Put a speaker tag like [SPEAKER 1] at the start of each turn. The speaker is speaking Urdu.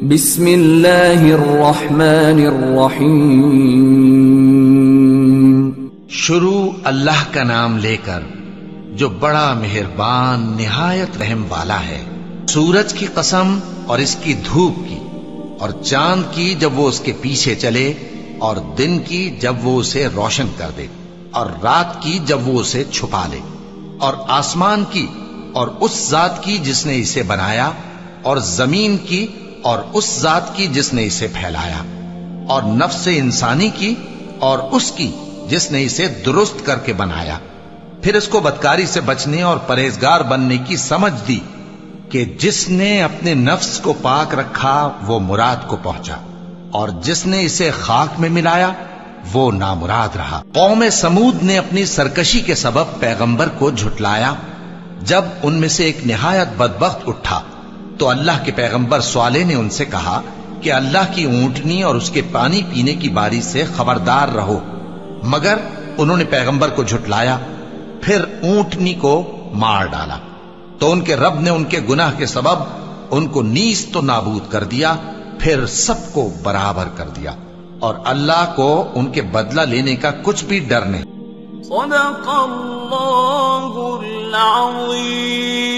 [SPEAKER 1] بسم اللہ الرحمن الرحیم،
[SPEAKER 2] شروع اللہ کا نام لے کر جو بڑا مہربان نہایت رحم والا ہے۔ سورج کی قسم اور اس کی دھوپ کی، اور چاند کی جب وہ اس کے پیچھے چلے، اور دن کی جب وہ اسے روشن کر دے، اور رات کی جب وہ اسے چھپا لے، اور آسمان کی اور اس ذات کی جس نے اسے بنایا، اور زمین کی اور اس ذات کی جس نے اسے پھیلایا، اور نفس انسانی کی اور اس کی جس نے اسے درست کر کے بنایا۔ پھر اس کو بدکاری سے بچنے اور پرہیزگار بننے کی سمجھ دی کہ جس نے اپنے نفس کو پاک رکھا وہ مراد کو پہنچا، اور جس نے اسے خاک میں ملایا وہ نامراد رہا۔ قوم سمود نے اپنی سرکشی کے سبب پیغمبر کو جھٹلایا۔ جب ان میں سے ایک نہایت بدبخت اٹھا تو اللہ کے پیغمبر صالح نے ان سے کہا کہ اللہ کی اونٹنی اور اس کے پانی پینے کی باری سے خبردار رہو، مگر انہوں نے پیغمبر کو جھٹلایا۔ پھر اونٹنی کو مار ڈالا تو ان کے رب نے ان کے گناہ کے سبب ان کو نیست و نابود کر دیا، پھر سب کو برابر کر دیا، اور اللہ کو ان کے بدلہ لینے کا کچھ بھی ڈر نہیں۔
[SPEAKER 3] صدق اللہ العظیم۔